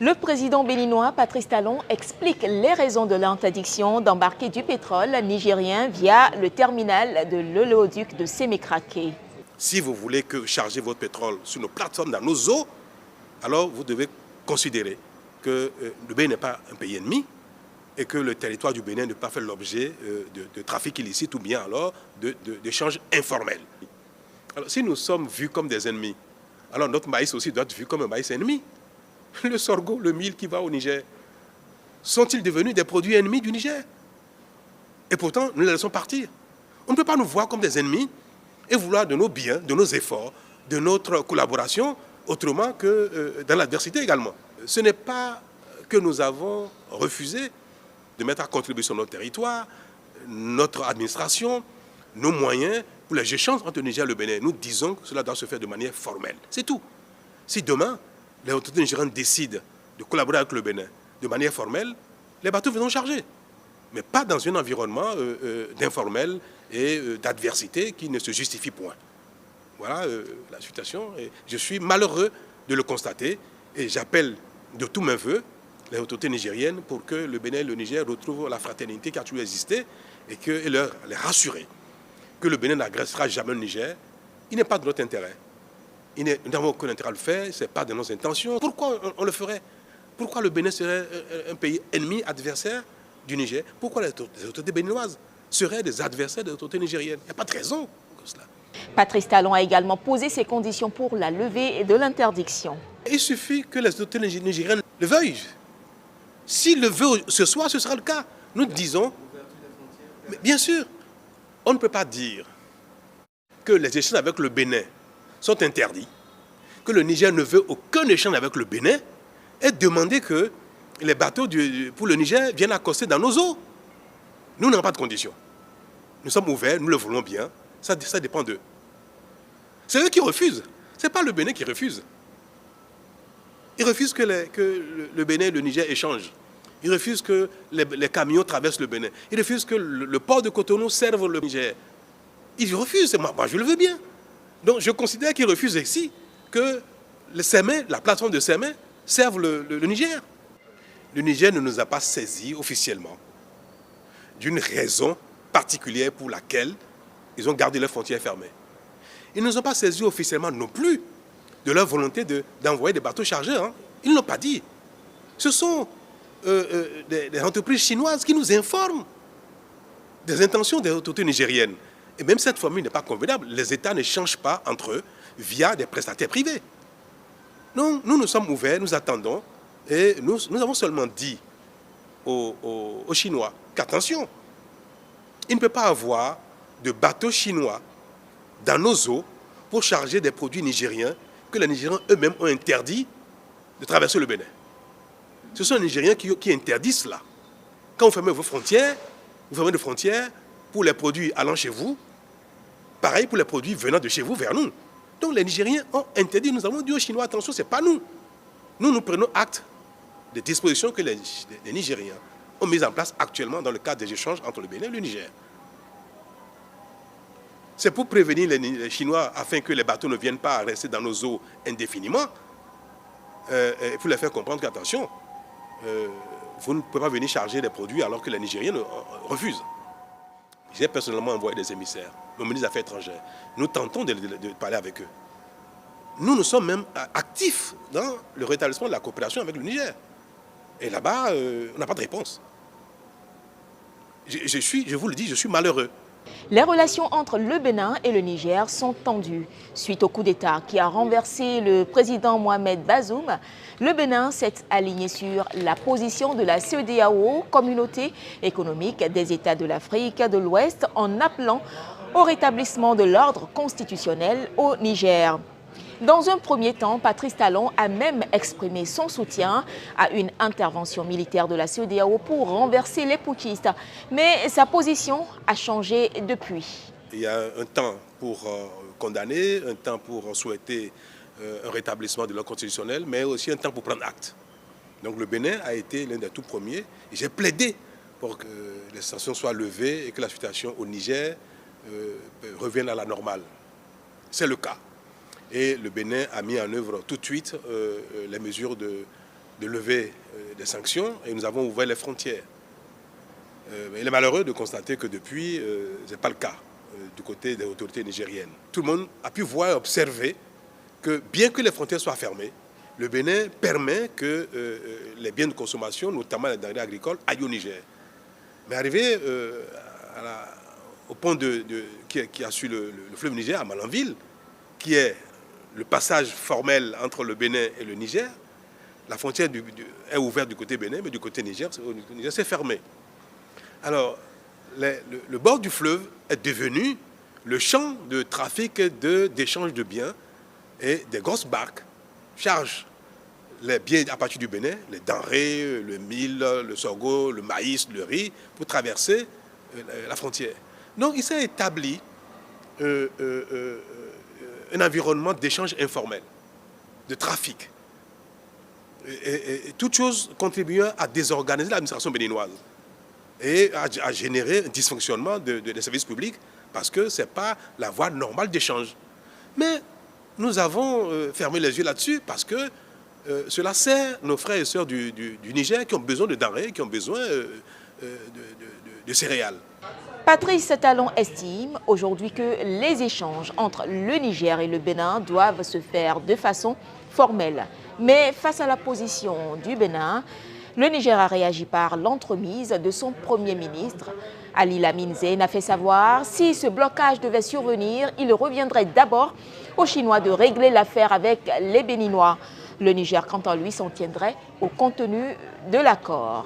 Le président béninois Patrice Talon explique les raisons de l'interdiction d'embarquer du pétrole nigérien via le terminal de l'oléoduc de Sémékraké. Si vous voulez charger votre pétrole sur nos plateformes, dans nos eaux, alors vous devez considérer que le Bénin n'est pas un pays ennemi et que le territoire du Bénin ne peut pas faire l'objet de trafic illicite ou bien alors d'échanges informels. Alors si nous sommes vus comme des ennemis, alors notre maïs aussi doit être vu comme un maïs ennemi. Le sorgho, le mil qui va au Niger, sont-ils devenus des produits ennemis du Niger? Et pourtant, nous les laissons partir. On ne peut pas nous voir comme des ennemis et vouloir de nos biens, de nos efforts, de notre collaboration, autrement que dans l'adversité également. Ce n'est pas que nous avons refusé de mettre à contribution notre territoire, notre administration, nos moyens pour les échanges entre le Niger et le Bénin. Nous disons que cela doit se faire de manière formelle. C'est tout. Si demain, les autorités nigériennes décident de collaborer avec le Bénin de manière formelle, les bateaux viendront charger. Mais pas dans un environnement d'informel et d'adversité qui ne se justifie point. Voilà la situation. Et je suis malheureux de le constater et j'appelle de tous mes voeux les autorités nigériennes pour que le Bénin et le Niger retrouvent la fraternité qui a toujours existé et les rassurer que le Bénin n'agressera jamais le Niger. Il n'est pas de notre intérêt. Nous n'avons aucun intérêt à le faire, ce n'est pas de nos intentions. Pourquoi on le ferait? Pourquoi le Bénin serait un pays ennemi, adversaire du Niger? Pourquoi les autorités béninoises seraient des adversaires des autorités nigériennes? Il n'y a pas de raison pour cela. Patrice Talon a également posé ses conditions pour la levée de l'interdiction. Il suffit que les autorités nigériennes le veuillent. S'ils le veulent ce soir, ce sera le cas. Nous disons, mais bien sûr, on ne peut pas dire que les échanges avec le Bénin sont interdits, que le Niger ne veut aucun échange avec le Bénin et demander que les bateaux pour le Niger viennent accoster dans nos eaux. Nous n'avons pas de conditions. Nous sommes ouverts, nous le voulons bien, ça dépend d'eux. C'est eux qui refusent, ce n'est pas le Bénin qui refuse. Ils refusent que le Bénin et le Niger échangent. Ils refusent que les camions traversent le Bénin. Ils refusent que le port de Cotonou serve le Niger. Ils refusent, moi je le veux bien. Donc je considère qu'ils refusent ici que la plateforme de Sémé serve le Niger. Le Niger ne nous a pas saisis officiellement d'une raison particulière pour laquelle ils ont gardé leurs frontières fermées. Ils ne nous ont pas saisis officiellement non plus de leur volonté d'envoyer des bateaux chargés. Hein. Ils ne l'ont pas dit. Ce sont des entreprises chinoises qui nous informent des intentions des autorités nigériennes. Et même cette formule n'est pas convenable. Les États ne changent pas entre eux via des prestataires privés. Non, nous sommes ouverts, nous attendons. Et nous avons seulement dit aux Chinois qu'attention, il ne peut pas avoir de bateaux chinois dans nos eaux pour charger des produits nigériens que les Nigériens eux-mêmes ont interdit de traverser le Bénin. Ce sont les Nigériens qui interdisent cela. Quand vous fermez vos frontières, vous fermez des frontières pour les produits allant chez vous, pareil pour les produits venant de chez vous vers nous. Donc les Nigériens ont interdit, nous avons dit aux Chinois, attention, ce n'est pas nous. Nous prenons acte des dispositions que les Nigériens ont mises en place actuellement dans le cadre des échanges entre le Bénin et le Niger. C'est pour prévenir les Chinois afin que les bateaux ne viennent pas rester dans nos eaux indéfiniment, et pour les faire comprendre qu'attention, vous ne pouvez pas venir charger des produits alors que les Nigériens refusent. J'ai personnellement envoyé des émissaires, le ministre des Affaires étrangères. Nous tentons de parler avec eux. Nous sommes même actifs dans le rétablissement de la coopération avec le Niger. Et là-bas, on n'a pas de réponse. Je vous le dis, je suis malheureux. Les relations entre le Bénin et le Niger sont tendues. Suite au coup d'État qui a renversé le président Mohamed Bazoum, le Bénin s'est aligné sur la position de la CEDEAO, Communauté économique des États de l'Afrique de l'Ouest, en appelant au rétablissement de l'ordre constitutionnel au Niger. Dans un premier temps, Patrice Talon a même exprimé son soutien à une intervention militaire de la CEDEAO pour renverser les putschistes. Mais sa position a changé depuis. Il y a un temps pour condamner, un temps pour souhaiter un rétablissement de l'ordre constitutionnel, mais aussi un temps pour prendre acte. Donc le Bénin a été l'un des tout premiers. J'ai plaidé pour que les sanctions soient levées et que la situation au Niger revienne à la normale. C'est le cas. Et le Bénin a mis en œuvre tout de suite les mesures de de lever des sanctions et nous avons ouvert les frontières. Il est malheureux de constater que depuis, ce n'est pas le cas du côté des autorités nigériennes. Tout le monde a pu voir et observer que bien que les frontières soient fermées, le Bénin permet que les biens de consommation, notamment les denrées agricoles, aillent au Niger. Mais arrivé au pont qui a suivi le fleuve Niger, à Malanville, qui est le passage formel entre le Bénin et le Niger, la frontière est ouverte du côté Bénin, mais du côté Niger, c'est fermé. Alors, le bord du fleuve est devenu le champ de trafic d'échange de biens, et des grosses barques chargent les biens à partir du Bénin, les denrées, le mil, le sorgho, le maïs, le riz, pour traverser la frontière. Donc il s'est établi un environnement d'échange informel, de trafic, et toute chose contribuant à désorganiser l'administration béninoise et à générer un dysfonctionnement des services publics, parce que ce n'est pas la voie normale d'échange. Mais nous avons fermé les yeux là-dessus parce que cela sert nos frères et sœurs du Niger qui ont besoin de denrées, qui ont besoin de céréales. Patrice Talon estime aujourd'hui que les échanges entre le Niger et le Bénin doivent se faire de façon formelle. Mais face à la position du Bénin, le Niger a réagi par l'entremise de son Premier ministre. Ali Lamine Zeine a fait savoir si ce blocage devait survenir, il reviendrait d'abord aux Chinois de régler l'affaire avec les Béninois. Le Niger, quant à lui, s'en tiendrait au contenu de l'accord.